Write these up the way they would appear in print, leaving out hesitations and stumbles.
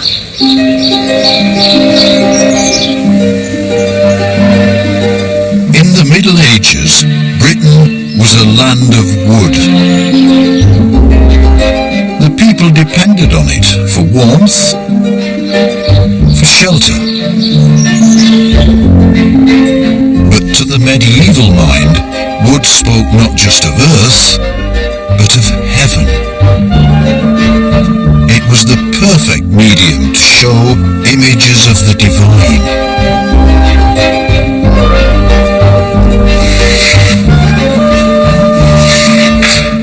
In the Middle Ages, Britain was a land of wood. The people depended on it for warmth, for shelter. But to the medieval mind, wood spoke not just of earth, but of heaven. It was the perfect medium to show images of the divine.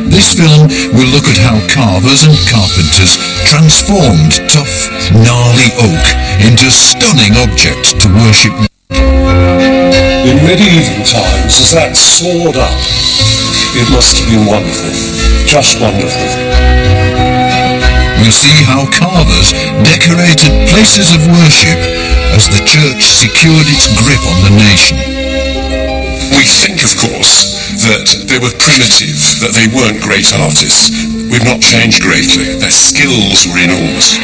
This film will look at how carvers and carpenters transformed tough, gnarly oak into stunning objects to worship. In medieval times, as that soared up, it must have been wonderful, just wonderful. We'll see how carvers decorated places of worship as the church secured its grip on the nation. We think, of course, that they were primitive, that they weren't great artists. We've not changed greatly. Their skills were enormous.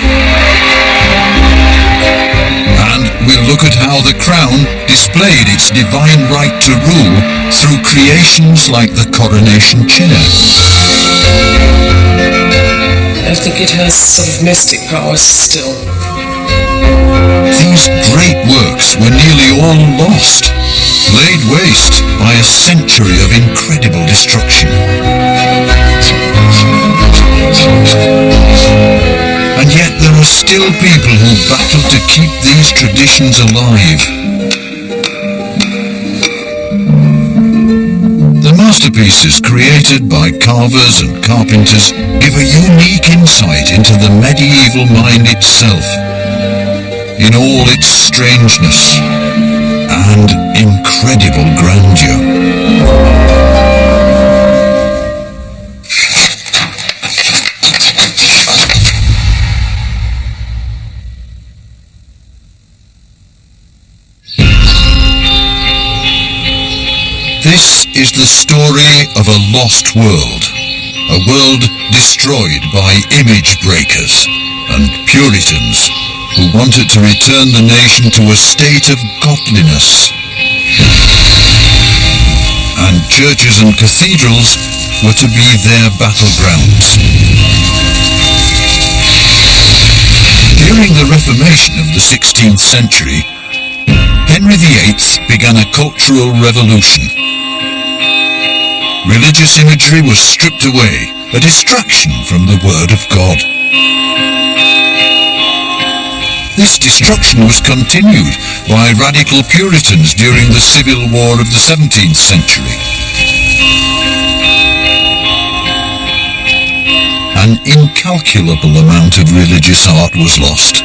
And we'll look at how the crown displayed its divine right to rule through creations like the coronation chair. I think it has sort of mystic powers still. These great works were nearly all lost, laid waste by a century of incredible destruction. And yet there are still people who battle to keep these traditions alive. The masterpieces created by carvers and carpenters give a unique insight into the medieval mind itself, in all its strangeness and incredible grandeur. This is the story of a lost world, a world destroyed by image breakers and Puritans who wanted to return the nation to a state of godliness. And churches and cathedrals were to be their battlegrounds. During the Reformation of the 16th century, Henry VIII began a cultural revolution. Religious imagery was stripped away, a distraction from the Word of God. This destruction was continued by radical Puritans during the Civil War of the 17th century. An incalculable amount of religious art was lost,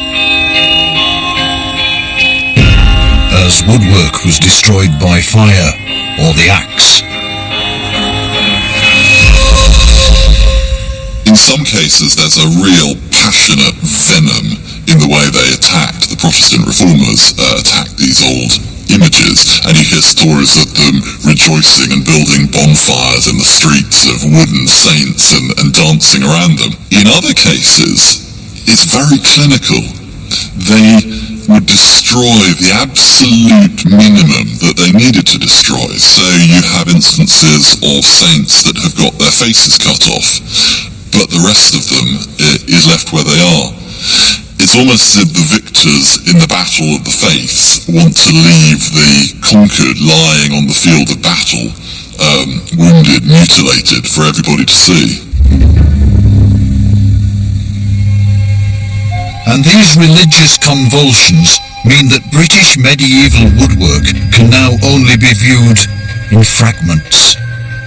as woodwork was destroyed by fire or the axe. In some cases, there's a real passionate venom in the way they attacked, the Protestant reformers attacked these old images, and you hear stories of them rejoicing and building bonfires in the streets of wooden saints and dancing around them. In other cases, it's very clinical. They would destroy the absolute minimum that they needed to destroy. So you have instances of saints that have got their faces cut off, but the rest of them is left where they are. It's almost as if the victors in the battle of the faiths want to leave the conquered lying on the field of battle, wounded, mutilated, for everybody to see. And these religious convulsions mean that British medieval woodwork can now only be viewed in fragments,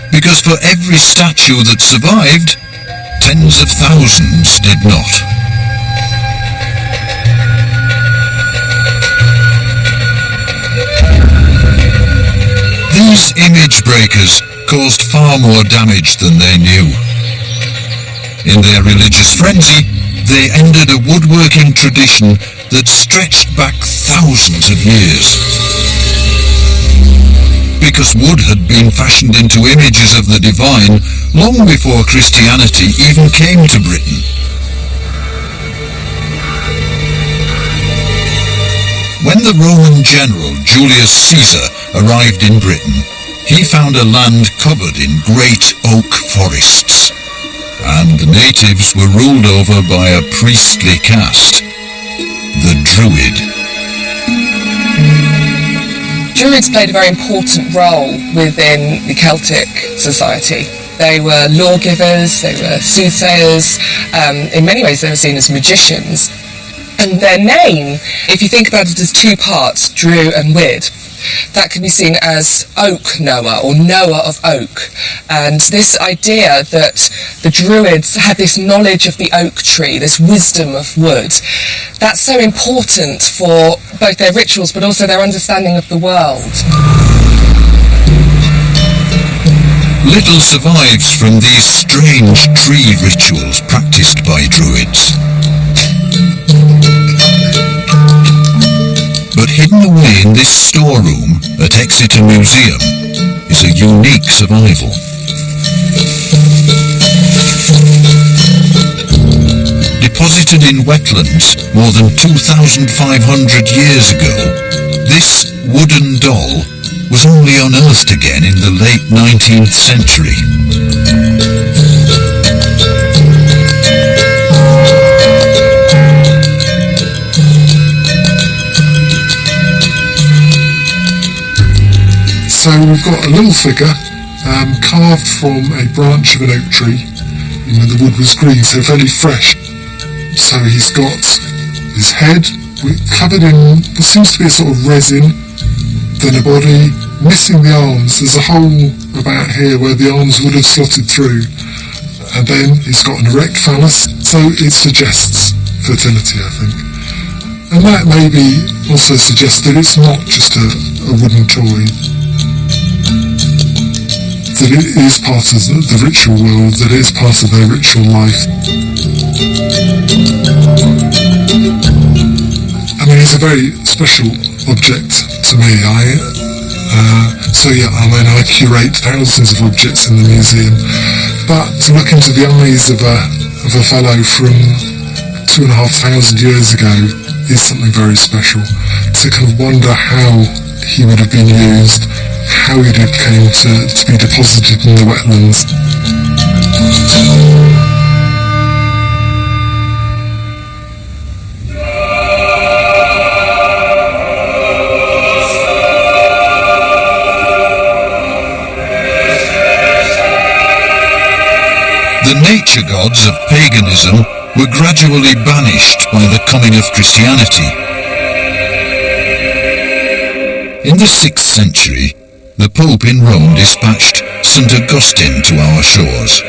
because for every statue that survived, tens of thousands did not. These image breakers caused far more damage than they knew. In their religious frenzy, they ended a woodworking tradition that stretched back thousands of years. Because wood had been fashioned into images of the divine long before Christianity even came to Britain. When the Roman general Julius Caesar arrived in Britain, he found a land covered in great oak forests, and the natives were ruled over by a priestly caste, the Druid. Druids played a very important role within the Celtic society. They were lawgivers, they were soothsayers, in many ways they were seen as magicians. And their name, if you think about it as two parts, Dru and Wid, that can be seen as oak knower or knower of oak. And this idea that the Druids had this knowledge of the oak tree, this wisdom of wood, that's so important for both their rituals but also their understanding of the world. Little survives from these strange tree rituals practiced by Druids. But hidden away in this storeroom at Exeter Museum is a unique survival. Deposited in wetlands more than 2,500 years ago, this wooden doll was only unearthed again in the late 19th century. So we've got a little figure carved from a branch of an oak tree. The wood was green, so fairly fresh. So he's got his head covered in what seems to be a sort of resin, then a body, missing the arms. There's a hole about here where the arms would have slotted through. And then he's got an erect phallus, so it suggests fertility, I think. And that maybe also suggests that it's not just a wooden toy, that it is part of the ritual world, that it is part of their ritual life. I mean, it's a very special object to me. I curate thousands of objects in the museum, but to look into the eyes of a fellow from 2,500 years ago is something very special. To kind of wonder how he would have been used, how it came to be deposited in the wetlands. The nature gods of paganism were gradually banished by the coming of Christianity. In the 6th century, the Pope in Rome dispatched St. Augustine to our shores,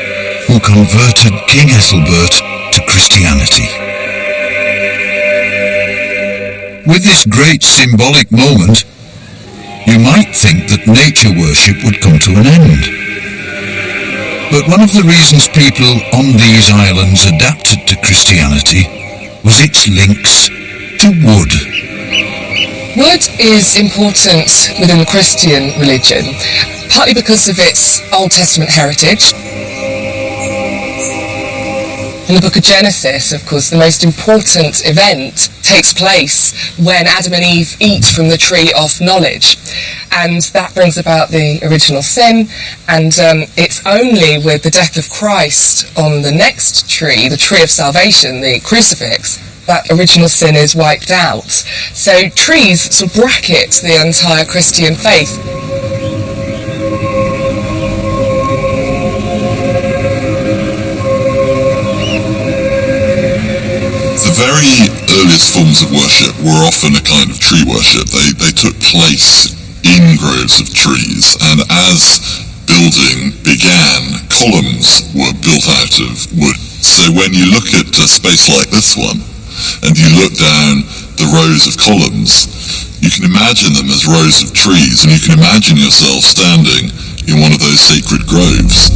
who converted King Ethelbert to Christianity. With this great symbolic moment, you might think that nature worship would come to an end. But one of the reasons people on these islands adapted to Christianity was its links to wood. Wood is important within the Christian religion, partly because of its Old Testament heritage. In the book of Genesis, of course, the most important event takes place when Adam and Eve eat from the tree of knowledge. And that brings about the original sin, and it's only with the death of Christ on the next tree, the tree of salvation, the crucifix, that original sin is wiped out. So trees sort of bracket the entire Christian faith. The very earliest forms of worship were often a kind of tree worship. They took place in groves of trees, and as building began, columns were built out of wood. So when you look at a space like this one, and you look down the rows of columns, you can imagine them as rows of trees, and you can imagine yourself standing in one of those sacred groves.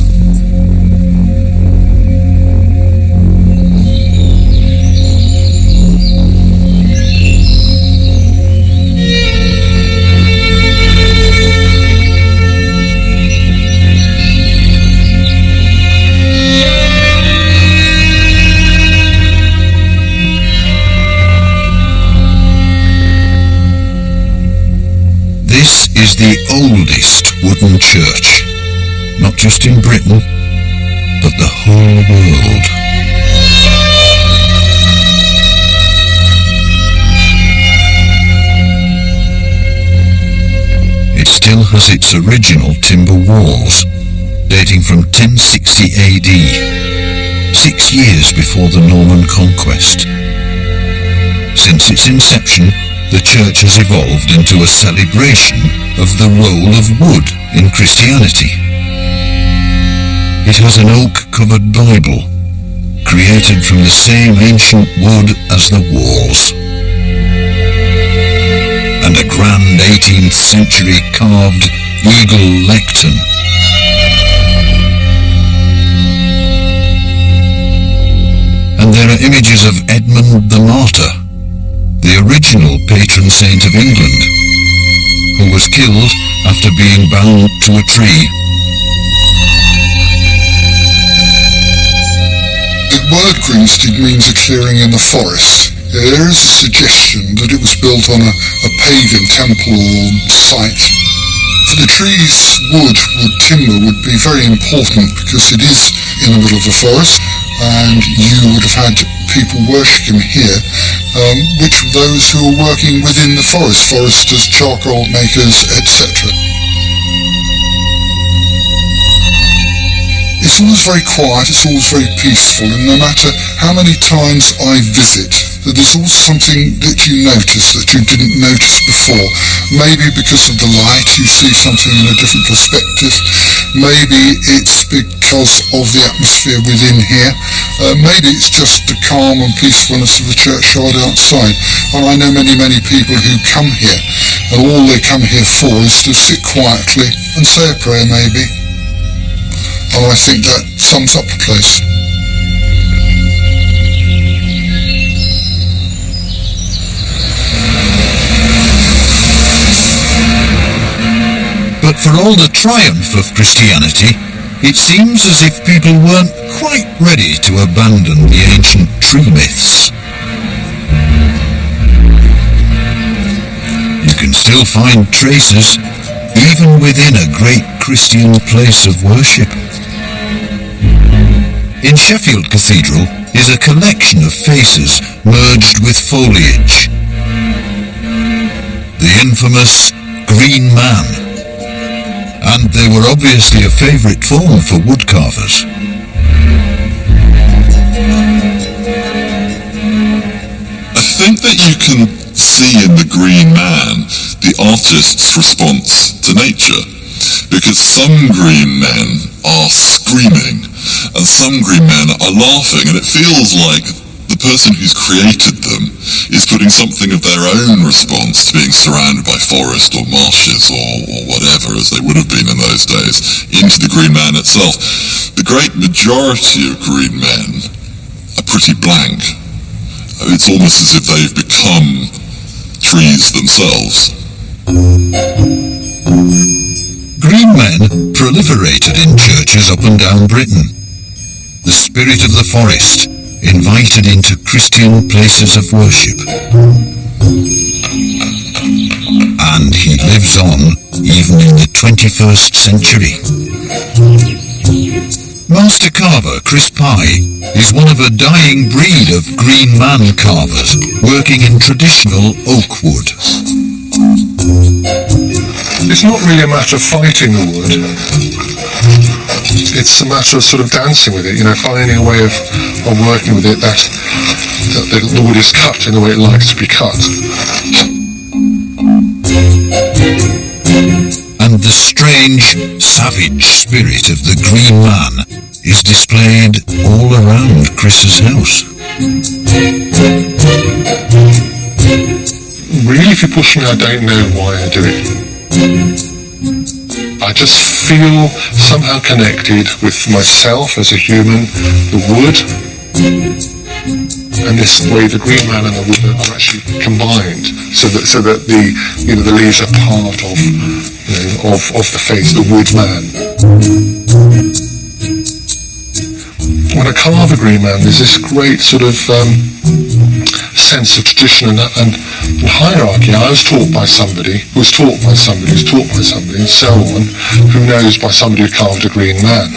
is the oldest wooden church, not just in Britain, but the whole world. It still has its original timber walls, dating from 1060 AD, 6 years before the Norman conquest. Since its inception, the church has evolved into a celebration of the role of wood in Christianity. It has an oak-covered Bible, created from the same ancient wood as the walls, and a grand 18th century carved eagle lectern. And there are images of Edmund the Martyr, the original patron saint of England, who was killed after being bound to a tree. The word Greenstead means a clearing in the forest. There is a suggestion that it was built on a pagan temple or site. For the trees, wood timber would be very important because it is in the middle of the forest, and you would have had people worship him here, which were those who were working within the forest, foresters, charcoal makers, etc. It's always very quiet, it's always very peaceful, and no matter how many times I visit, there's always something that you notice that you didn't notice before. Maybe because of the light, you see something in a different perspective. Maybe it's because of the atmosphere within here. Maybe it's just the calm and peacefulness of the churchyard outside. And I know many, many people who come here, and all they come here for is to sit quietly and say a prayer maybe. And I think that sums up the place. But for all the triumph of Christianity, it seems as if people weren't quite ready to abandon the ancient tree myths. You can still find traces, even within a great Christian place of worship. In Sheffield Cathedral is a collection of faces merged with foliage. The infamous Green Man. And they were obviously a favourite form for woodcarvers. I think that you can see in the Green Man the artist's response to nature, because some green men are screaming and some green men are laughing, and it feels like the person who's created them is putting something of their own response to being surrounded by forest or marshes or whatever, as they would have been in those days, into the Green Man itself. The great majority of green men are pretty blank. It's almost as if they've become trees themselves. Green men proliferated in churches up and down Britain. The spirit of the forest invited into Christian places of worship. And he lives on even in the 21st century. Master carver Chris Pye is one of a dying breed of Green Man carvers working in traditional oak wood. It's not really a matter of fighting the wood. It's a matter of sort of dancing with it, finding a way of working with it that the wood is cut in the way it likes to be cut. And the strange, savage spirit of the Green Man is displayed all around Chris's house. Really, if you push me, I don't know why I do it. I just feel somehow connected with myself as a human, the wood, and this way the Green Man and the wood are actually combined, so that the leaves are part of the face, the wood man. When I carve a Green Man, there's this great sort of sense of tradition and hierarchy. I was taught by somebody, who was taught by somebody, who's taught by somebody, and so on, who knows by somebody who carved a green man.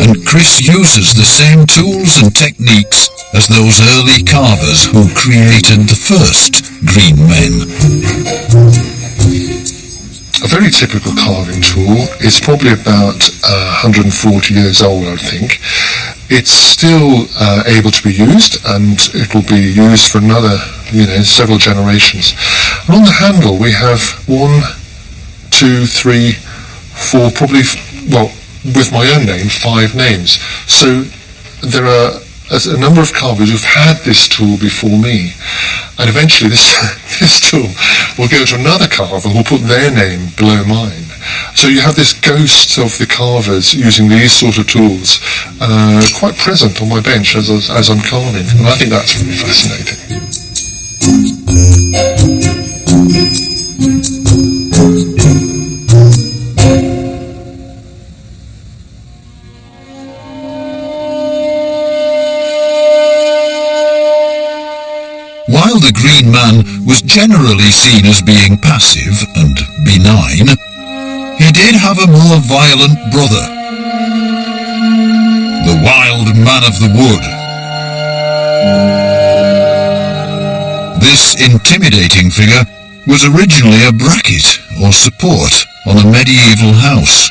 And Chris uses the same tools and techniques as those early carvers who created the first green men. A very typical carving tool is probably about 140 years old, I think. It's still able to be used, and it will be used for another, several generations. And on the handle we have 1, 2, 3, 4, probably, with my own name, 5 names. So there are a number of carvers who've had this tool before me, and eventually this tool will go to another carver who'll put their name below mine. So you have this ghost of the carvers using these sort of tools quite present on my bench as I'm carving, and I think that's really fascinating. While the Green Man was generally seen as being passive and benign, he did have a more violent brother, the Wild Man of the Wood. This intimidating figure was originally a bracket or support on a medieval house,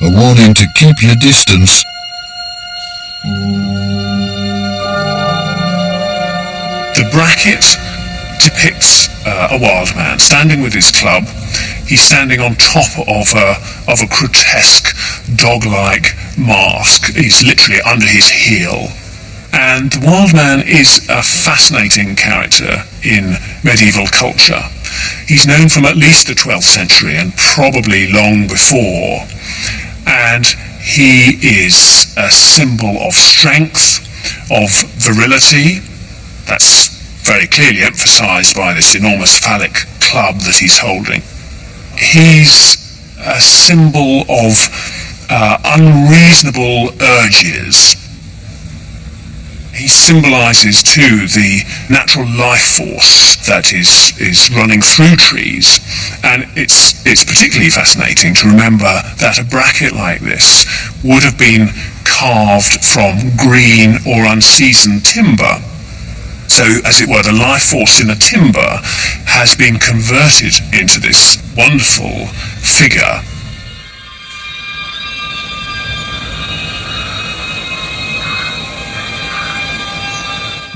a warning to keep your distance. The bracket depicts a wild man standing with his club. He's standing on top of a grotesque dog-like mask. He's literally under his heel. And the wild man is a fascinating character in medieval culture. He's known from at least the 12th century and probably long before. And he is a symbol of strength, of virility. That's very clearly emphasised by this enormous phallic club that he's holding. He's a symbol of unreasonable urges. He symbolises too the natural life force that is running through trees, and it's particularly fascinating to remember that a bracket like this would have been carved from green or unseasoned timber. So, as it were, the life force in the timber has been converted into this wonderful figure.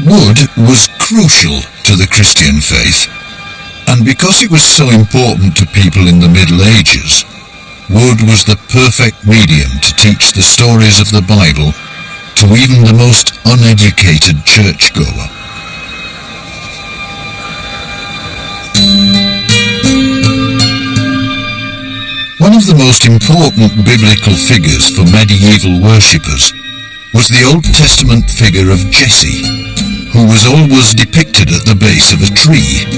Wood was crucial to the Christian faith, and because it was so important to people in the Middle Ages, wood was the perfect medium to teach the stories of the Bible to even the most uneducated churchgoer. One of the most important biblical figures for medieval worshippers was the Old Testament figure of Jesse, who was always depicted at the base of a tree.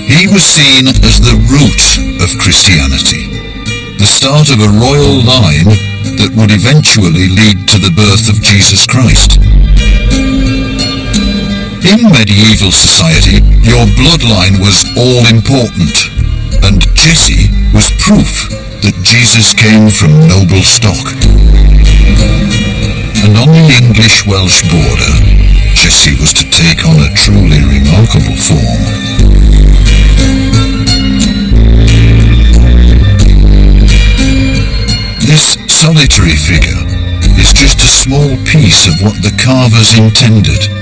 He was seen as the root of Christianity, the start of a royal line that would eventually lead to the birth of Jesus Christ. In medieval society, your bloodline was all important, and Jesse was proof that Jesus came from noble stock. And on the English-Welsh border, Jesse was to take on a truly remarkable form. This solitary figure is just a small piece of what the carvers intended.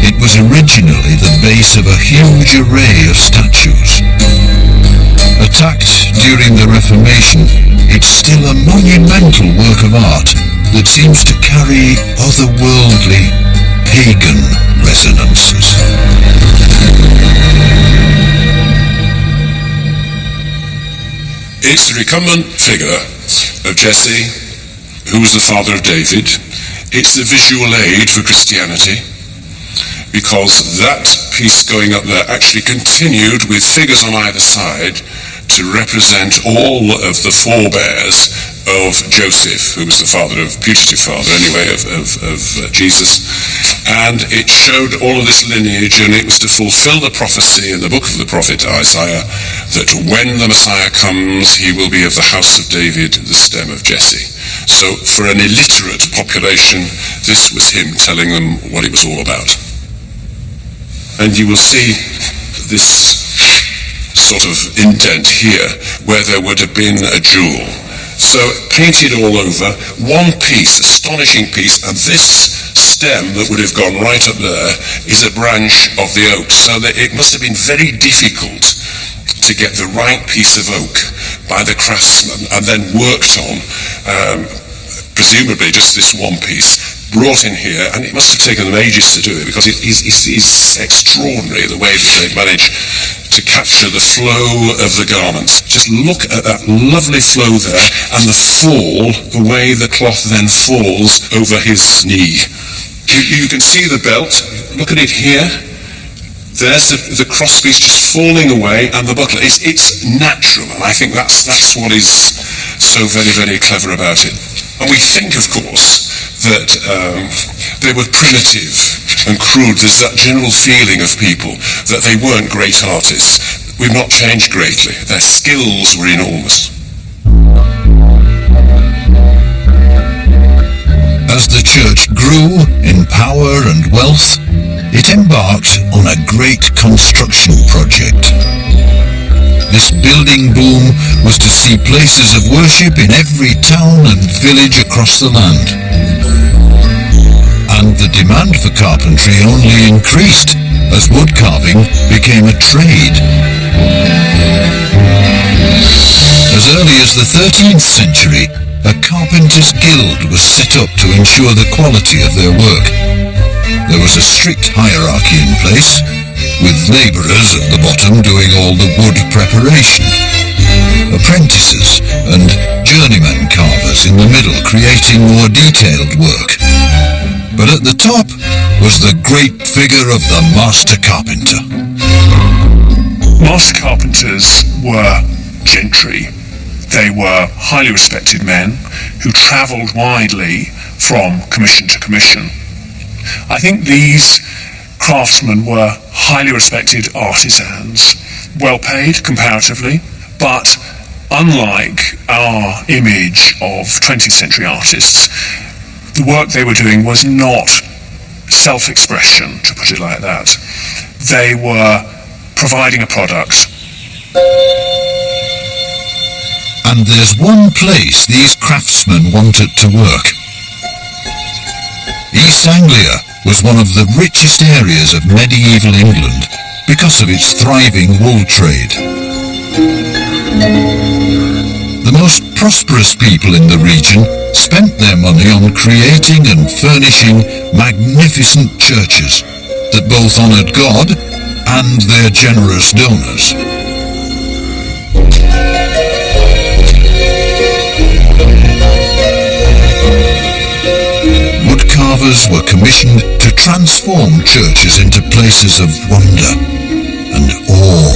It was originally the base of a huge array of statues. Attacked during the Reformation, it's still a monumental work of art that seems to carry otherworldly, pagan resonances. It's the recumbent figure of Jesse, who was the father of David. It's the visual aid for Christianity, because that piece going up there actually continued with figures on either side to represent all of the forebears of Joseph, who was the putative father anyway, of Jesus. And it showed all of this lineage, and it was to fulfill the prophecy in the book of the prophet Isaiah that when the Messiah comes, he will be of the house of David, the stem of Jesse. So for an illiterate population, this was him telling them what it was all about. And you will see this sort of indent here where there would have been a jewel. So painted all over, one piece, astonishing piece, and this stem that would have gone right up there is a branch of the oak. So that it must have been very difficult to get the right piece of oak by the craftsman and then worked on, presumably just this one piece, brought in here, and it must have taken them ages to do it because it's extraordinary the way that they've managed to capture the flow of the garments. Just look at that lovely flow there, and the fall, the way the cloth then falls over his knee. You can see the belt. Look at it here. There's the crosspiece just falling away, and the buckle. It's natural, and I think that's what is so very, very clever about it. And we think, of course, that they were primitive and crude. There's that general feeling of people that they weren't great artists. We've not changed greatly. Their skills were enormous. As the church grew in power and wealth, it embarked on a great construction project. This building boom was to see places of worship in every town and village across the land. And the demand for carpentry only increased as wood carving became a trade. As early as the 13th century, a carpenters' guild was set up to ensure the quality of their work. There was a strict hierarchy in place, with labourers at the bottom doing all the wood preparation, apprentices and journeyman carvers in the middle creating more detailed work. But at the top was the great figure of the master carpenter. Master carpenters were gentry. They were highly respected men who travelled widely from commission to commission. I think these craftsmen were highly respected artisans, well paid comparatively, but unlike our image of 20th century artists, the work they were doing was not self-expression, to put it like that. They were providing a product. And there's one place these craftsmen wanted to work. East Anglia was one of the richest areas of medieval England because of its thriving wool trade. The most prosperous people in the region spent their money on creating and furnishing magnificent churches that both honoured God and their generous donors. Carvers were commissioned to transform churches into places of wonder and awe.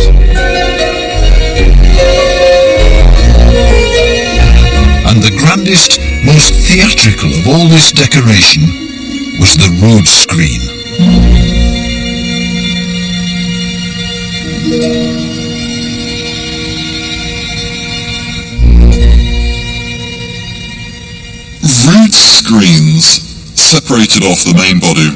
And the grandest, most theatrical of all this decoration was the rood screen. Rood screens separated off the main body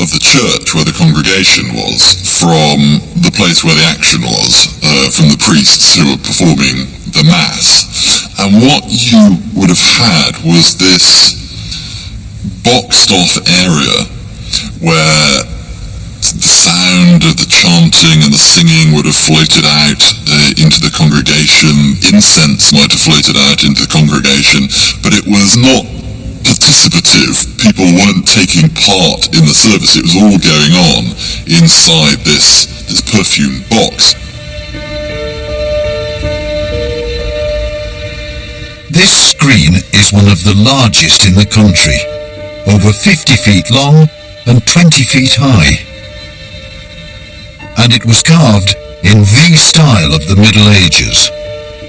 of the church where the congregation was from the place where the action was, from the priests who were performing the mass. And what you would have had was this boxed off area where the sound of the chanting and the singing would have floated out into the congregation, incense might have floated out into the congregation, but it was not participative. People weren't taking part in the service. It was all going on inside this perfumed box. This screen is one of the largest in the country, over 50 feet long and 20 feet high. And it was carved in the style of the Middle Ages,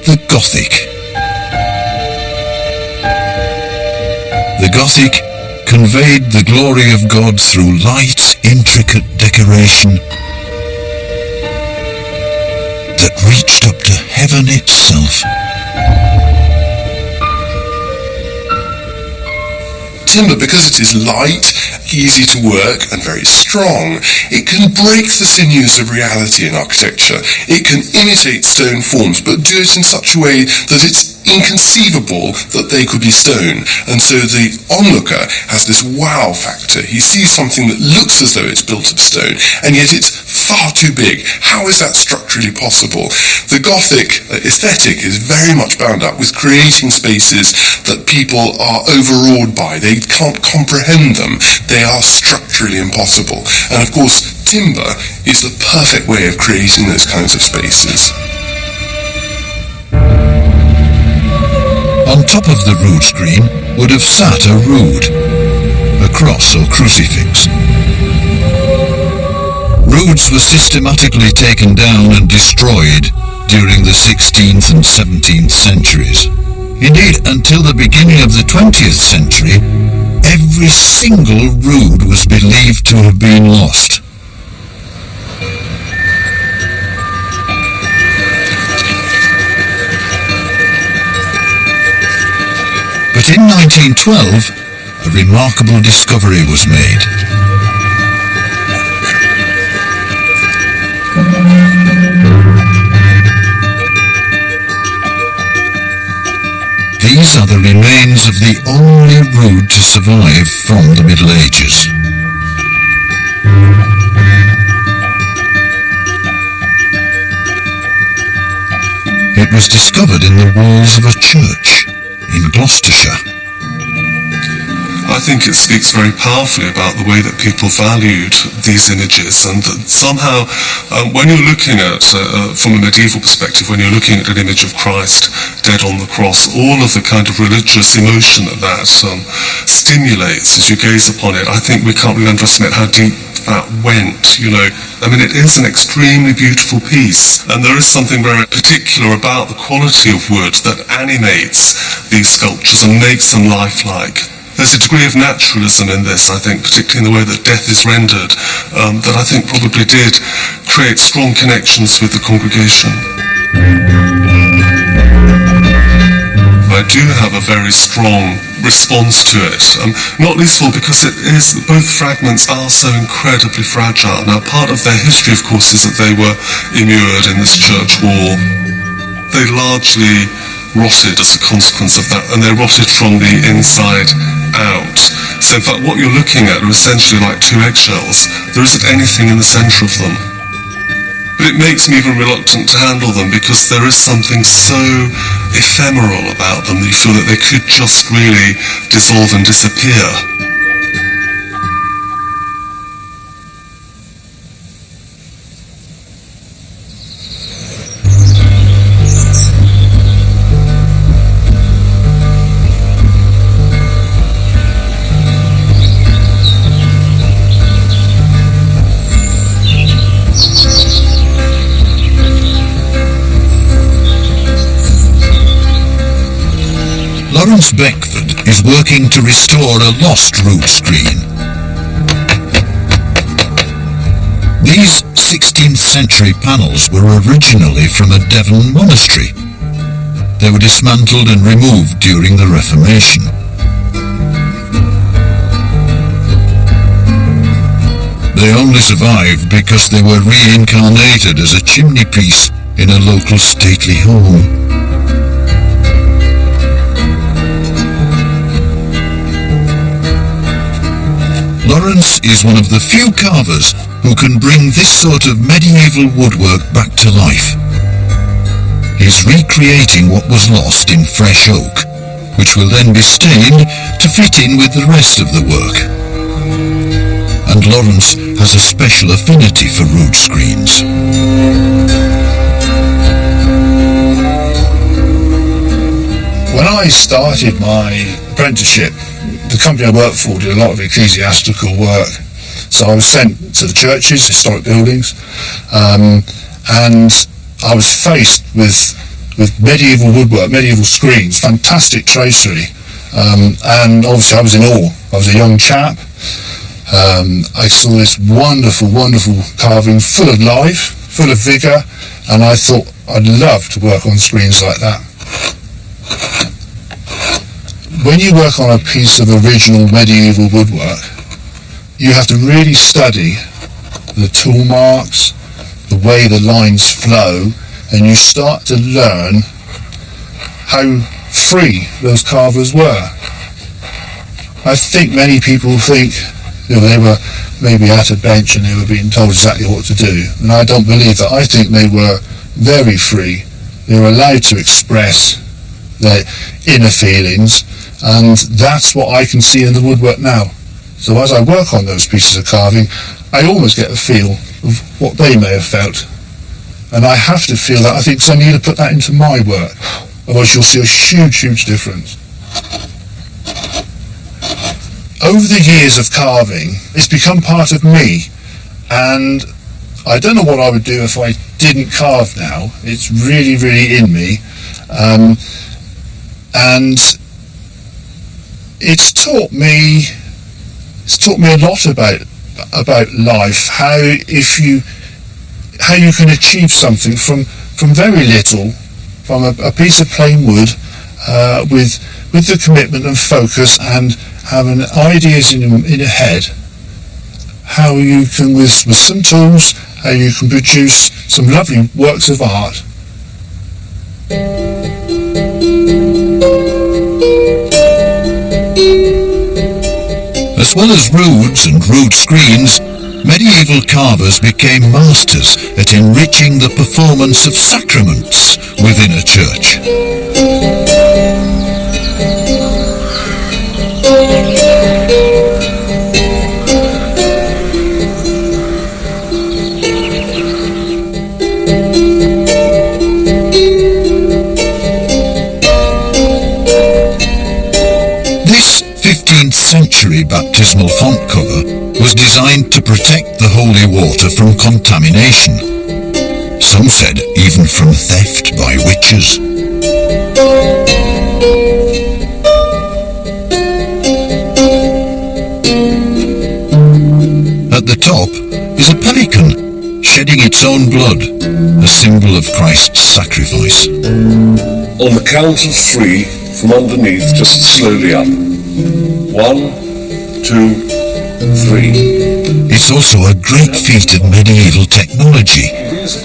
the Gothic. The Gothic conveyed the glory of God through light, intricate decoration that reached up to heaven itself. Timber, because it is light, easy to work and very strong, it can break the sinews of reality in architecture. It can imitate stone forms, but do it in such a way that it's inconceivable that they could be stone. And so the onlooker has this wow factor. He sees something that looks as though it's built of stone, and yet it's far too big. How is that structurally possible? The Gothic aesthetic is very much bound up with creating spaces that people are overawed by. They can't comprehend them. They are structurally impossible. And of course, timber is the perfect way of creating those kinds of spaces. On top of the rood screen would have sat a rood, a cross or crucifix. Roods were systematically taken down and destroyed during the 16th and 17th centuries. Indeed, until the beginning of the 20th century, every single rood was believed to have been lost. But in 1912, a remarkable discovery was made. These are the remains of the only rood to survive from the Middle Ages. It was discovered in the walls of a church in Gloucestershire. I think it speaks very powerfully about the way that people valued these images, and that somehow when you're looking at, from a medieval perspective, when you're looking at an image of Christ dead on the cross, all of the kind of religious emotion that stimulates as you gaze upon it, I think we can't really underestimate how deep that went, you know. I mean, it is an extremely beautiful piece, and there is something very particular about the quality of wood that animates these sculptures and makes them lifelike. There's a degree of naturalism in this, I think, particularly in the way that death is rendered, that I think probably did create strong connections with the congregation. I do have a very strong response to it, not least of all because it is, both fragments are so incredibly fragile. Now, part of their history, of course, is that they were immured in this church wall. They largely rotted as a consequence of that, and they rotted from the inside out. So in fact what you're looking at are essentially like two eggshells. There isn't anything in the centre of them. But it makes me even reluctant to handle them, because there is something so ephemeral about them that you feel that they could just really dissolve and disappear. Lawrence Beckford is working to restore a lost rood screen. These 16th century panels were originally from a Devon monastery. They were dismantled and removed during the Reformation. They only survived because they were reincarnated as a chimney piece in a local stately home. Lawrence is one of the few carvers who can bring this sort of medieval woodwork back to life. He's recreating what was lost in fresh oak, which will then be stained to fit in with the rest of the work. And Lawrence has a special affinity for rood screens. When I started my apprenticeship, the company I worked for did a lot of ecclesiastical work. So I was sent to the churches, historic buildings, and I was faced with medieval woodwork, medieval screens, fantastic tracery, And obviously I was in awe. I was a young chap. I saw this wonderful, wonderful carving, full of life, full of vigour, and I thought I'd love to work on screens like that. When you work on a piece of original medieval woodwork, you have to really study the tool marks, the way the lines flow, and you start to learn how free those carvers were. I think many people think they were maybe at a bench and they were being told exactly what to do, and I don't believe that. I think they were very free. They were allowed to express their inner feelings, and that's what I can see in the woodwork now. So as I work on those pieces of carving, I almost get a feel of what they may have felt, and I have to feel that, I think, because I need to put that into my work, otherwise you'll see a huge, huge difference. Over the years of carving, it's become part of me, and I don't know what I would do if I didn't carve now. It's really, really in me, and it's taught me a lot about life. How you can achieve something from very little, from a piece of plain wood, with the commitment and focus and having ideas in your head, how you can, with some tools, how you can produce some lovely works of art. As well as roofs and rood screens, medieval carvers became masters at enriching the performance of sacraments within a church. This 15th century baptismal font cover was designed to protect the holy water from contamination. Some said even from theft by witches. At the top is a pelican shedding its own blood, a symbol of Christ's sacrifice. On the count of 3, from underneath, just slowly up. 1, 2, 3. It's also a great feat of medieval technology.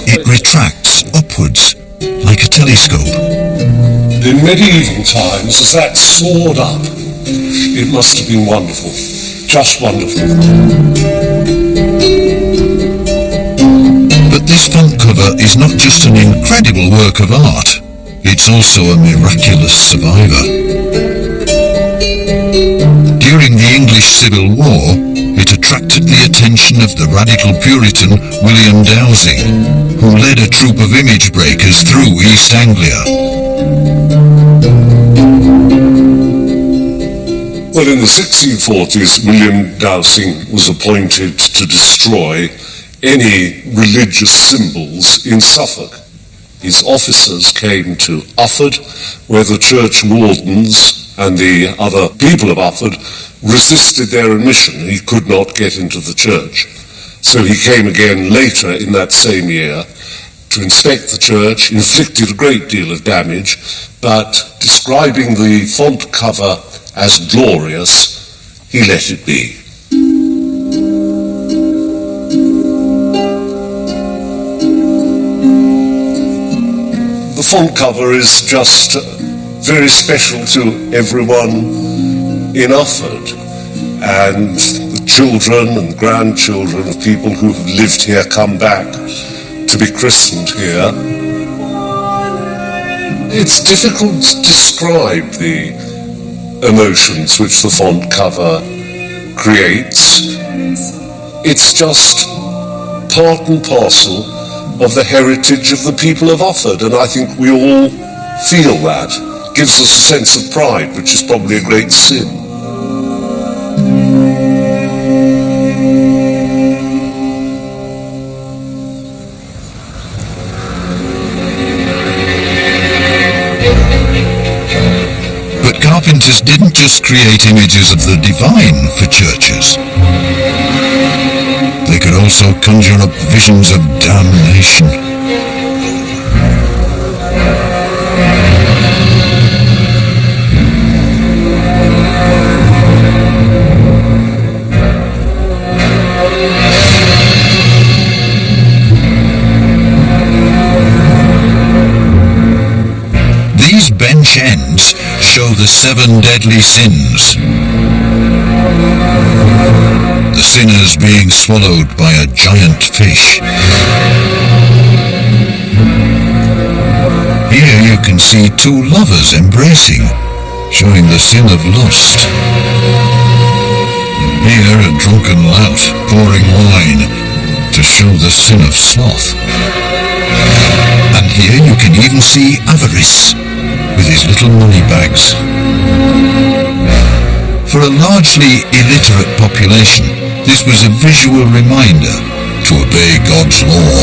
It retracts upwards like a telescope. In medieval times, as that soared up, it must have been wonderful. Just wonderful. But this font cover is not just an incredible work of art, it's also a miraculous survivor. During the English Civil War, it attracted the attention of the radical Puritan William Dowsing, who led a troop of image breakers through East Anglia. Well, in the 1640s, William Dowsing was appointed to destroy any religious symbols in Suffolk. His officers came to Ufford, where the church wardens and the other people of Ufford resisted their admission. He could not get into the church. So he came again later in that same year to inspect the church, inflicted a great deal of damage, but describing the font cover as glorious, he let it be. The font cover is just very special to everyone in Ufford, and the children and grandchildren of people who have lived here come back to be christened here. It's difficult to describe the emotions which the font cover creates. It's just part and parcel of the heritage of the people of Ufford, and I think we all feel that. It gives us a sense of pride, which is probably a great sin. But carpenters didn't just create images of the divine for churches. They could also conjure up visions of damnation. These bench ends show the 7 deadly sins. The sinners being swallowed by a giant fish. Here you can see 2 lovers embracing, showing the sin of lust. Here a drunken lout pouring wine to show the sin of sloth. And here you can even see avarice with his little money bags. For a largely illiterate population, this was a visual reminder to obey God's law.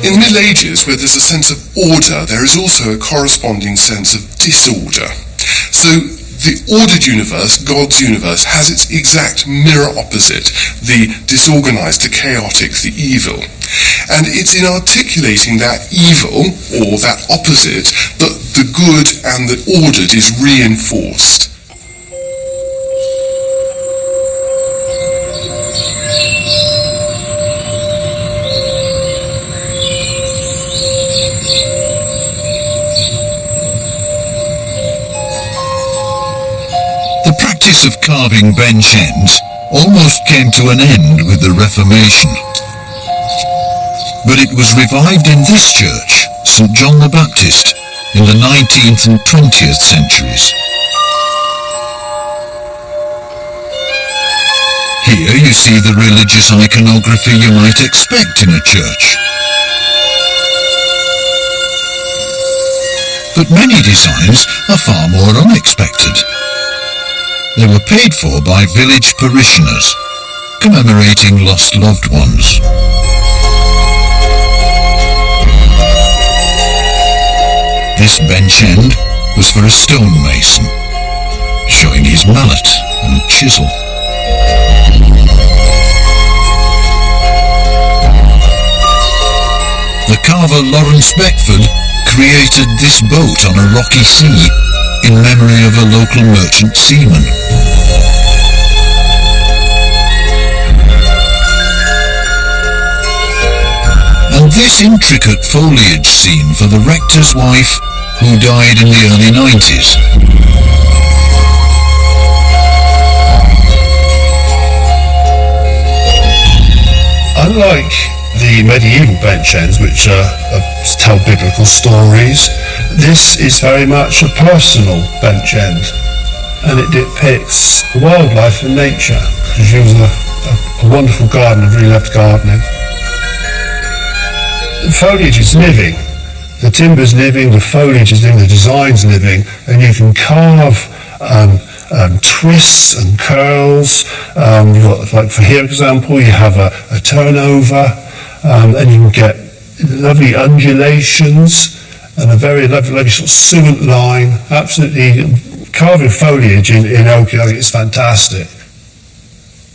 In the Middle Ages, where there's a sense of order, there is also a corresponding sense of disorder. So the ordered universe, God's universe, has its exact mirror opposite, the disorganized, the chaotic, the evil. And it's in articulating that evil, or that opposite, that the good and the ordered is reinforced. The practice of carving bench ends almost came to an end with the Reformation. But it was revived in this church, St. John the Baptist, in the 19th and 20th centuries. Here you see the religious iconography you might expect in a church. But many designs are far more unexpected. They were paid for by village parishioners, commemorating lost loved ones. This bench end was for a stonemason, showing his mallet and chisel. The carver Lawrence Beckford created this boat on a rocky sea in memory of a local merchant seaman. And this intricate foliage scene for the rector's wife who died in the early 90s. Unlike the medieval bench ends, which tell biblical stories, this is very much a personal bench end, and it depicts wildlife and nature. She was a wonderful gardener, really loved gardening. The foliage is living, the timber's living, the foliage is living, the design's living, and you can carve twists and curls. You've got, like for here example, you have a turnover, and you can get lovely undulations and a very lovely sort of suet line. Absolutely, carving foliage in oak, I think it's fantastic.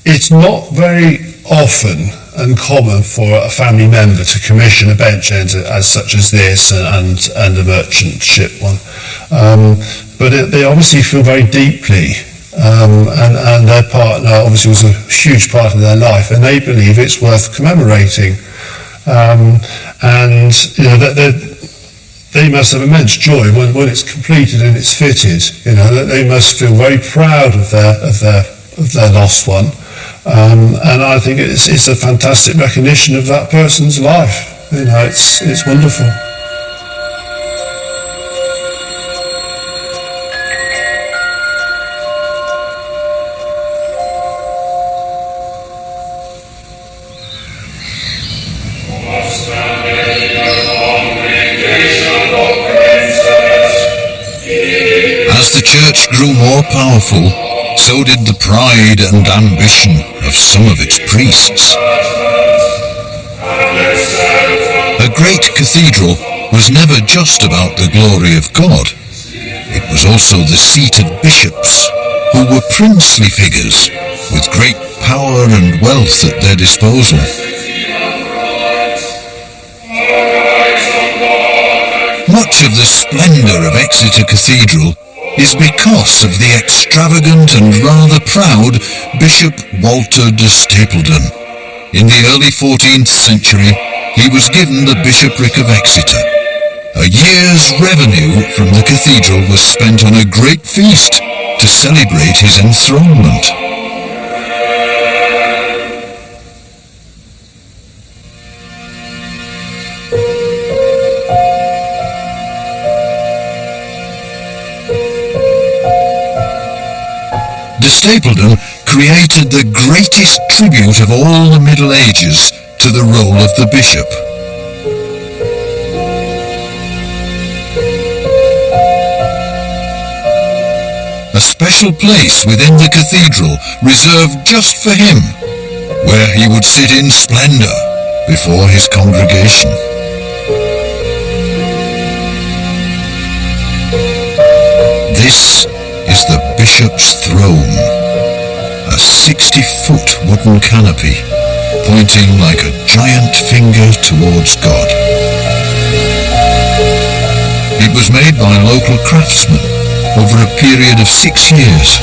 It's not very often uncommon for a family member to commission a bench end as such as this and a merchant ship one. But they obviously feel very deeply, and their partner obviously was a huge part of their life, and they believe it's worth commemorating. And you know that they must have immense joy when it's completed and it's fitted. You know that they must feel very proud of their lost one. And I think it's a fantastic recognition of that person's life. You know, it's wonderful. As the church grew more powerful, so did the pride and ambition of some of its priests. A great cathedral was never just about the glory of God. It was also the seat of bishops, who were princely figures with great power and wealth at their disposal. Much of the splendour of Exeter Cathedral is because of the extravagant and rather proud Bishop Walter de Stapledon. In the early 14th century, he was given the bishopric of Exeter. A year's revenue from the cathedral was spent on a great feast to celebrate his enthronement. De Stapledon created the greatest tribute of all the Middle Ages to the role of the bishop. A special place within the cathedral reserved just for him, where he would sit in splendour before his congregation. This is the bishop's throne, a 60-foot wooden canopy pointing like a giant finger towards God. It was made by local craftsmen over a period of 6 years.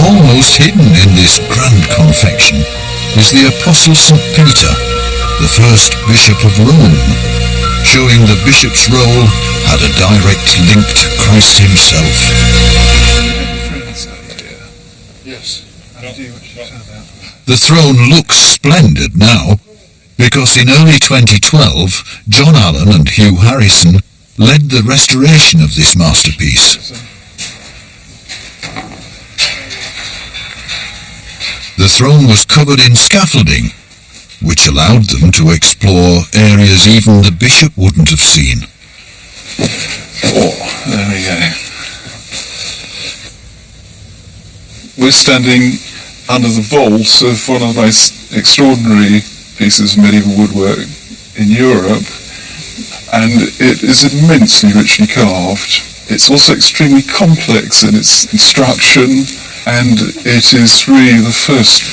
Almost hidden in this grand confection is the Apostle St. Peter, the first bishop of Rome, showing the bishop's role had a direct link to Christ himself. Yes. The throne looks splendid now, because in early 2012, John Allen and Hugh Harrison led the restoration of this masterpiece. The throne was covered in scaffolding, which allowed them to explore areas even the bishop wouldn't have seen. Oh, there we go. We're standing under the vault of one of the most extraordinary pieces of medieval woodwork in Europe, and it is immensely richly carved. It's also extremely complex in its construction, and it is really the first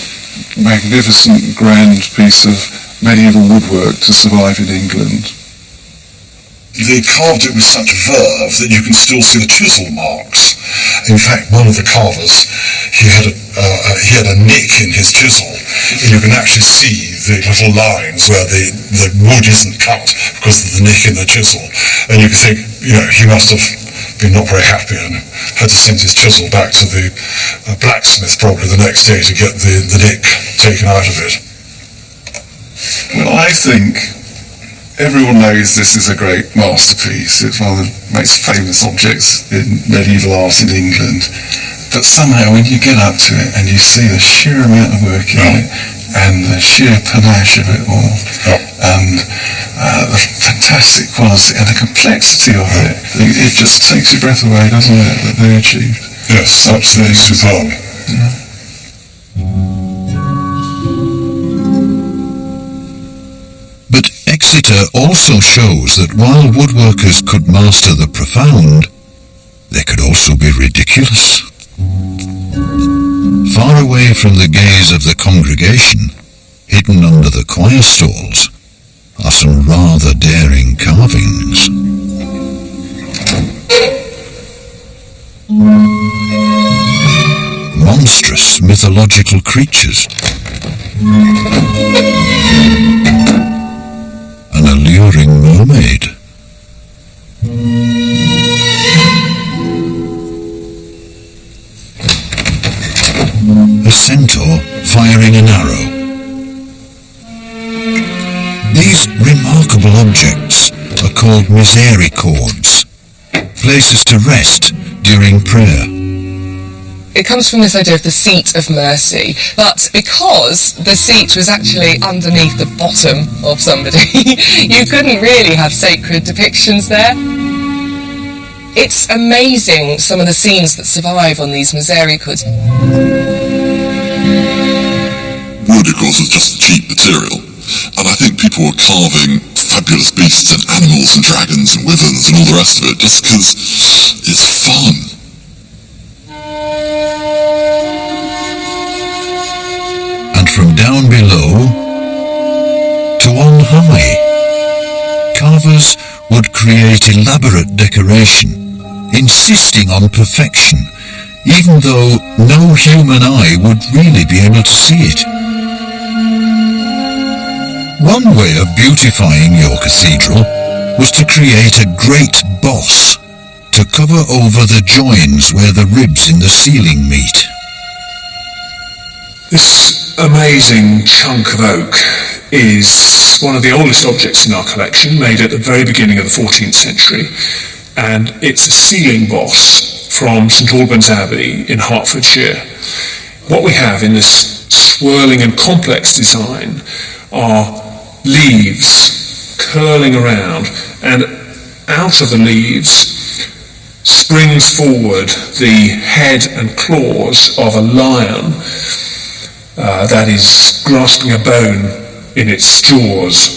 magnificent, grand piece of medieval woodwork to survive in England. They carved it with such verve that you can still see the chisel marks. In fact, one of the carvers, he had a nick in his chisel, and you can actually see the little lines where the wood isn't cut because of the nick in the chisel. And you can think, he must have been not very happy and had to send his chisel back to the blacksmith probably the next day to get the nick taken out of it. Well, I think everyone knows this is a great masterpiece. It's one of the most famous objects in medieval art in England. But somehow when you get up to it and you see the sheer amount of work in it and the sheer panache of it all and the fantastic quality and the complexity of it, it just takes your breath away, doesn't it, that they achieved? Yes, absolutely superb. But Exeter also shows that while woodworkers could master the profound, they could also be ridiculous. Far away from the gaze of the congregation, hidden under the choir stalls, are some rather daring carvings. Monstrous mythological creatures. An alluring mermaid. A centaur firing an arrow. These remarkable objects are called misericords, places to rest during prayer. It comes from this idea of the seat of mercy, but because the seat was actually underneath the bottom of somebody, you couldn't really have sacred depictions there. It's amazing some of the scenes that survive on these misericords. because of just the cheap material. And I think people were carving fabulous beasts and animals and dragons and wyverns and all the rest of it just because it's fun. And from down below to on high, carvers would create elaborate decoration, insisting on perfection, even though no human eye would really be able to see it. One way of beautifying your cathedral was to create a great boss to cover over the joins where the ribs in the ceiling meet. This amazing chunk of oak is one of the oldest objects in our collection, made at the very beginning of the 14th century, and it's a ceiling boss from St Albans Abbey in Hertfordshire. What we have in this swirling and complex design are leaves curling around, and out of the leaves springs forward the head and claws of a lion that is grasping a bone in its jaws.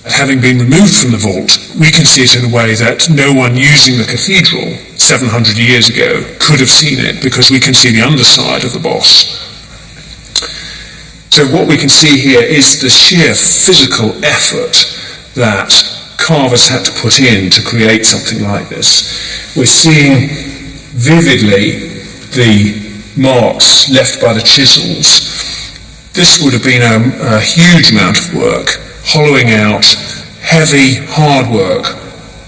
Having been removed from the vault, we can see it in a way that no one using the cathedral 700 years ago could have seen it, because we can see the underside of the boss. So what we can see here is the sheer physical effort that carvers had to put in to create something like this. We're seeing vividly the marks left by the chisels. This would have been a huge amount of work, hollowing out heavy, hard work.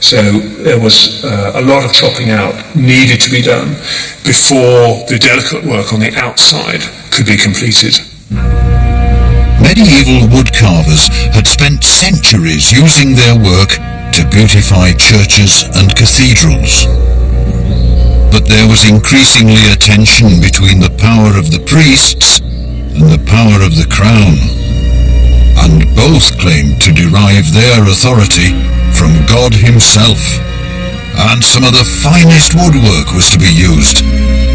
So there was a lot of chopping out needed to be done before the delicate work on the outside could be completed. Medieval woodcarvers had spent centuries using their work to beautify churches and cathedrals. But there was increasingly a tension between the power of the priests and the power of the crown, and both claimed to derive their authority from God himself, and some of the finest woodwork was to be used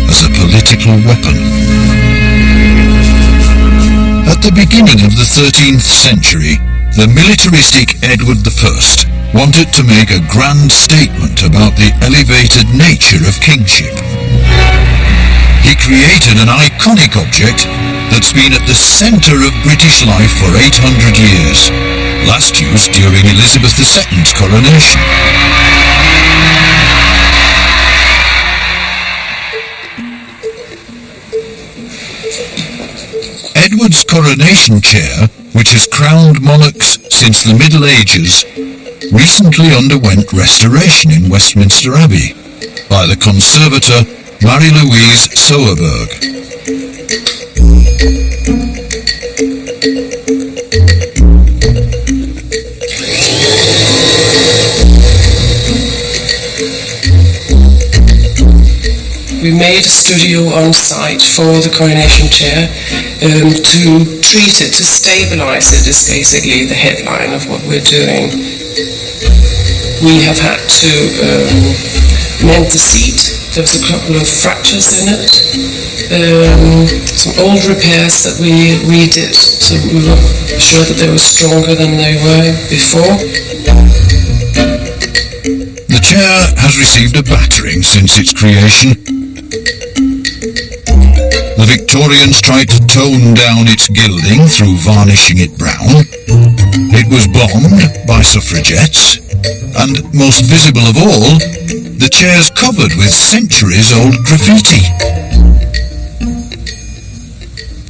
as a political weapon. At the beginning of the 13th century, the militaristic Edward I wanted to make a grand statement about the elevated nature of kingship. He created an iconic object that's been at the centre of British life for 800 years, last used during Elizabeth II's coronation. Edward's coronation chair, which has crowned monarchs since the Middle Ages, recently underwent restoration in Westminster Abbey by the conservator Marie-Louise Sowerberg. We made a studio on site for the coronation chair. To treat it, to stabilise it, is basically the headline of what we're doing. We have had to mend the seat. There was a couple of fractures in it. Some old repairs that we redid, so we were sure that they were stronger than they were before. The chair has received a battering since its creation. The Victorians tried to tone down its gilding through varnishing it brown. It was bombed by suffragettes, and most visible of all, the chair's covered with centuries-old graffiti.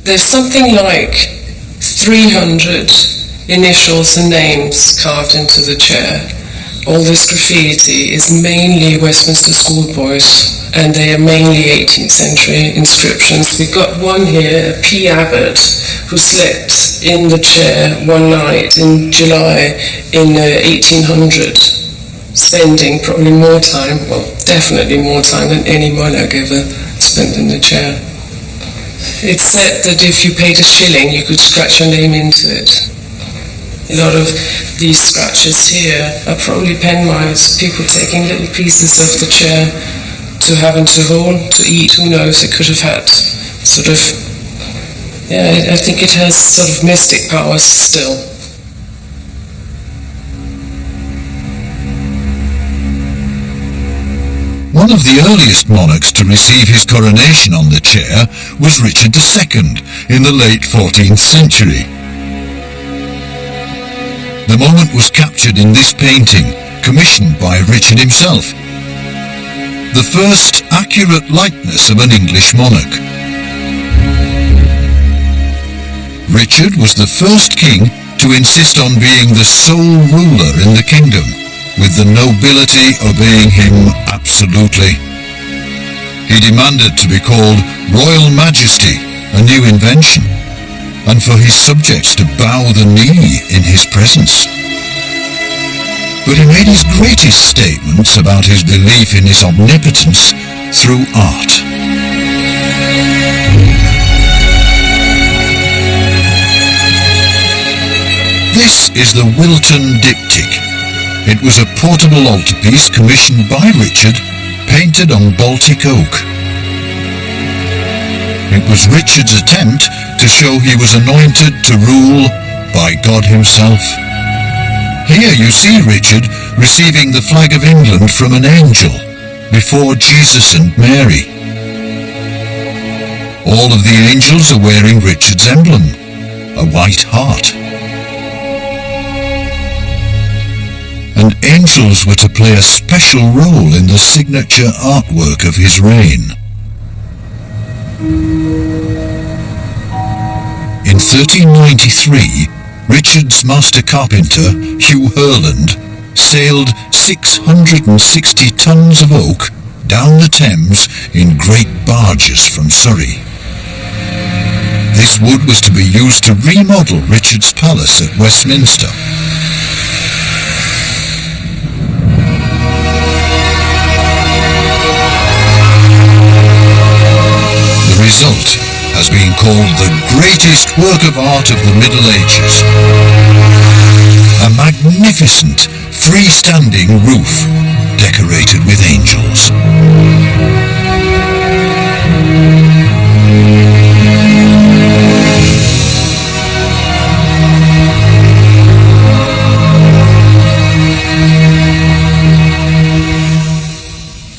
There's something like 300 initials and names carved into the chair. All this graffiti is mainly Westminster schoolboys, and they are mainly 18th century inscriptions. We've got one here, P. Abbott, who slept in the chair one night in July in 1800, spending probably more time, well, definitely more time than any monarch ever spent in the chair. It's said that if you paid a shilling, you could scratch your name into it. A lot of these scratches here are probably pen marks, people taking little pieces of the chair to have and to hold, to eat, who knows. It could have had sort of Yeah, I think it has sort of mystic powers still. One of the earliest monarchs to receive his coronation on the chair was Richard II in the late 14th century. The moment was captured in this painting, commissioned by Richard himself, the first accurate likeness of an English monarch. Richard was the first king to insist on being the sole ruler in the kingdom, with the nobility obeying him absolutely. He demanded to be called Royal Majesty, a new invention, and for his subjects to bow the knee in his presence. But he made his greatest statements about his belief in his omnipotence through art. This is the Wilton diptych. It was a portable altarpiece commissioned by Richard, painted on Baltic oak. It was Richard's attempt to show he was anointed to rule by God himself. Here you see Richard receiving the flag of England from an angel before Jesus and Mary. All of the angels are wearing Richard's emblem, a white heart. And angels were to play a special role in the signature artwork of his reign. In 1393, Richard's master carpenter, Hugh Herland, sailed 660 tons of oak down the Thames in great barges from Surrey. This wood was to be used to remodel Richard's palace at Westminster. The result has been called the greatest work of art of the Middle Ages. A magnificent, freestanding roof decorated with angels.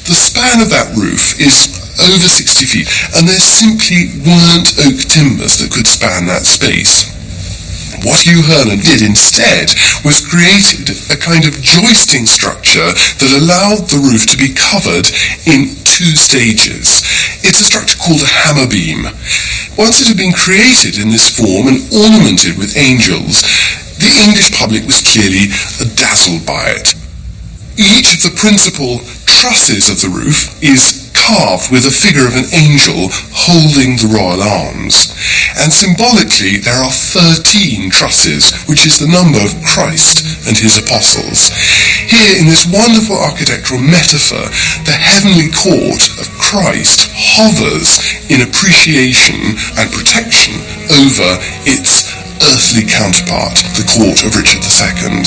The span of that roof is over 60 feet, and there simply weren't oak timbers that could span that space. What Hugh Herland did instead was created a kind of joisting structure that allowed the roof to be covered in 2 stages. It's a structure called a hammer beam. Once it had been created in this form and ornamented with angels, the English public was clearly dazzled by it. Each of the principal trusses of the roof is carved with a figure of an angel holding the royal arms. And symbolically there are 13 trusses, which is the number of Christ and his apostles. Here in this wonderful architectural metaphor, the heavenly court of Christ hovers in appreciation and protection over its earthly counterpart, the court of Richard II.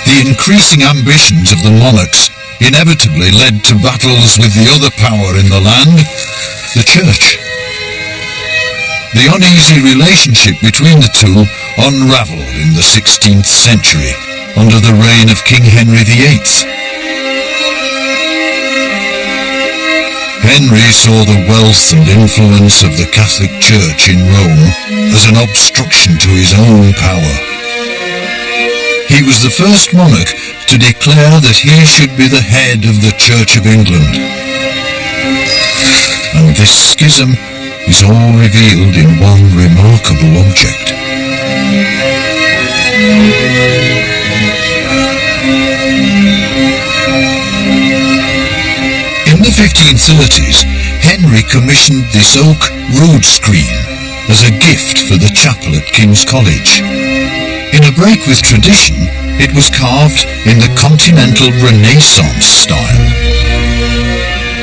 The increasing ambitions of the monarchs inevitably led to battles with the other power in the land, the Church. The uneasy relationship between the two unravelled in the 16th century under the reign of King Henry VIII. Henry saw the wealth and influence of the Catholic Church in Rome as an obstruction to his own power. He was the first monarch to declare that he should be the head of the Church of England. And this schism is all revealed in one remarkable object. In the 1530s, Henry commissioned this oak rood screen as a gift for the chapel at King's College. In a break with tradition, it was carved in the continental Renaissance style.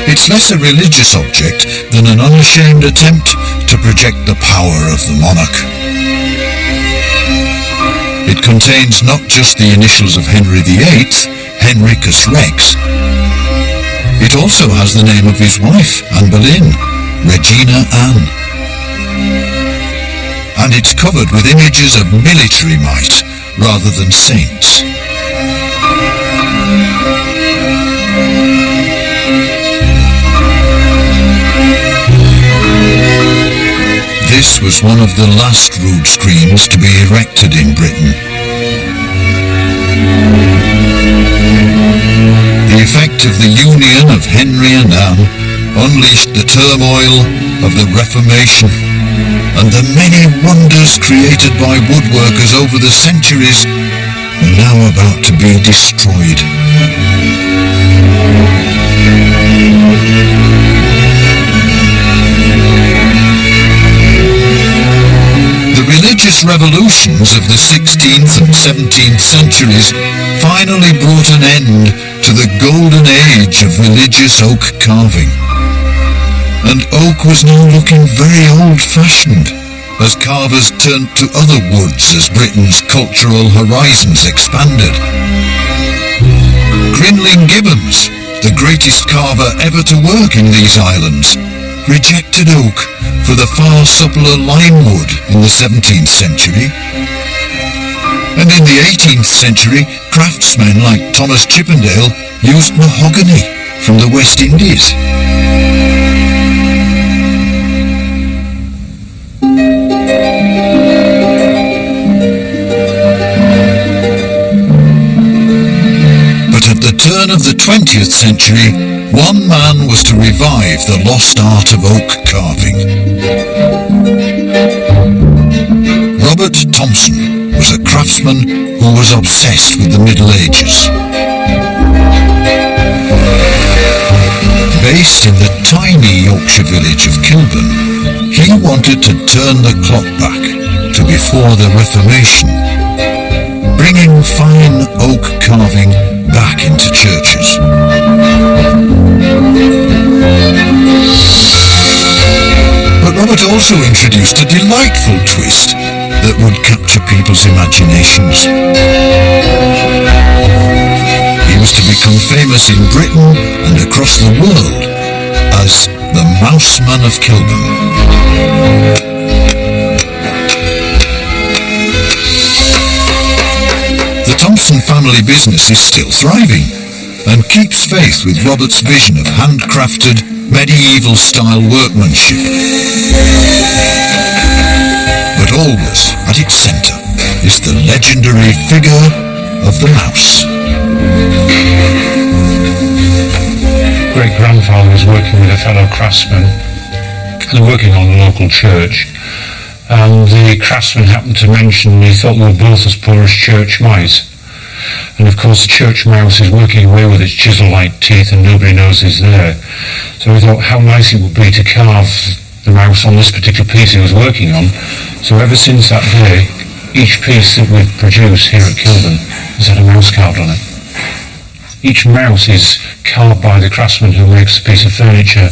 It's less a religious object than an unashamed attempt to project the power of the monarch. It contains not just the initials of Henry VIII, Henricus Rex. It also has the name of his wife, Anne Boleyn, Regina Anne. And it's covered with images of military might rather than saints. This was one of the last rood screens to be erected in Britain. The effect of the union of Henry and Anne unleashed the turmoil of the Reformation, and the many wonders created by woodworkers over the centuries are now about to be destroyed. The religious revolutions of the 16th and 17th centuries finally brought an end to the golden age of religious oak carving. And oak was now looking very old-fashioned as carvers turned to other woods as Britain's cultural horizons expanded. Crinling Gibbons, the greatest carver ever to work in these islands, rejected oak for the far suppler lime wood in the 17th century. And in the 18th century, craftsmen like Thomas Chippendale used mahogany from the West Indies. But at the turn of the 20th century, one man was to revive the lost art of oak carving. Robert Thompson was a craftsman who was obsessed with the Middle Ages. Based in the tiny Yorkshire village of Kilburn, he wanted to turn the clock back to before the Reformation, bringing fine oak carving back into churches. But Robert also introduced a delightful twist that would capture people's imaginations. He was to become famous in Britain and across the world as the Mouseman of Kilburn. The Thompson family business is still thriving and keeps faith with Robert's vision of handcrafted, medieval-style workmanship. But always at its centre is the legendary figure of the mouse. Great-grandfather was working with a fellow craftsman. They were working on a local church, and the craftsman happened to mention he thought they were both as poor as church mice. And of course the church mouse is working away with its chisel-like teeth and nobody knows he's there. So we thought how nice it would be to carve the mouse on this particular piece he was working on. So ever since that day, each piece that we produce here at Kilburn has had a mouse carved on it. Each mouse is carved by the craftsman who makes the piece of furniture.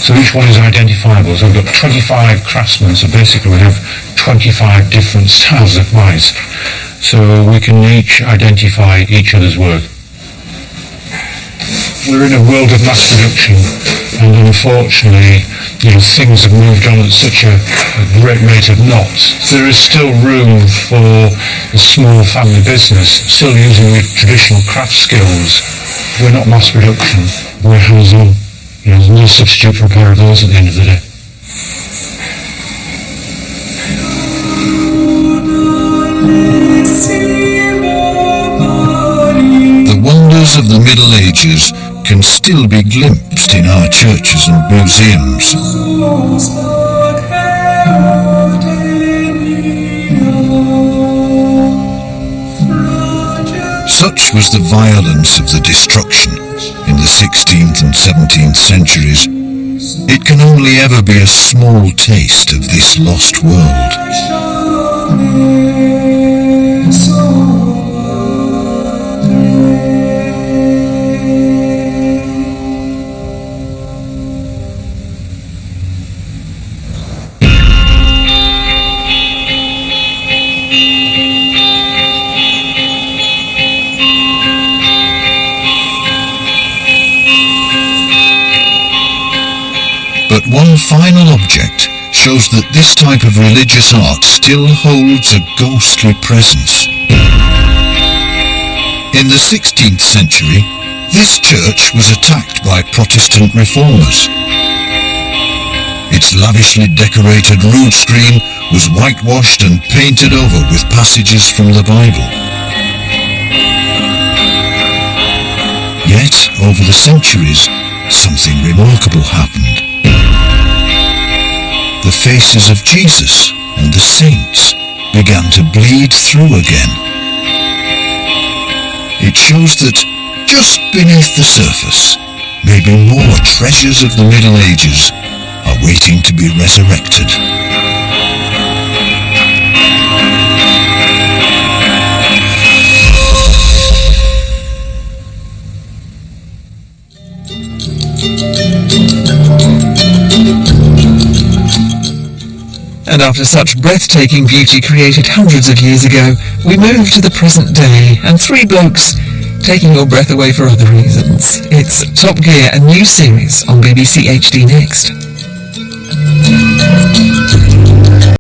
So each one is identifiable. So we've got 25 craftsmen, so basically we have 25 different styles of mice. So we can each identify each other's work. We're in a world of mass production, and unfortunately, things have moved on at such a great rate of knots. There is still room for a small family business, still using the traditional craft skills. We're not mass production, we're hands-on. There's no substitute for a pair of those at the end of the day. The wonders of the Middle Ages can still be glimpsed in our churches and museums. Such was the violence of the destruction in the 16th and 17th centuries. It can only ever be a small taste of this lost world. But one final object shows that this type of religious art still holds a ghostly presence. In the 16th century, this church was attacked by Protestant reformers. Its lavishly decorated rood screen was whitewashed and painted over with passages from the Bible. Yet, over the centuries, something remarkable happened. The faces of Jesus and the saints began to bleed through again. It shows that just beneath the surface, maybe more treasures of the Middle Ages are waiting to be resurrected. And after such breathtaking beauty created hundreds of years ago, we move to the present day and three blokes taking your breath away for other reasons. It's Top Gear, a new series on BBC HD Next.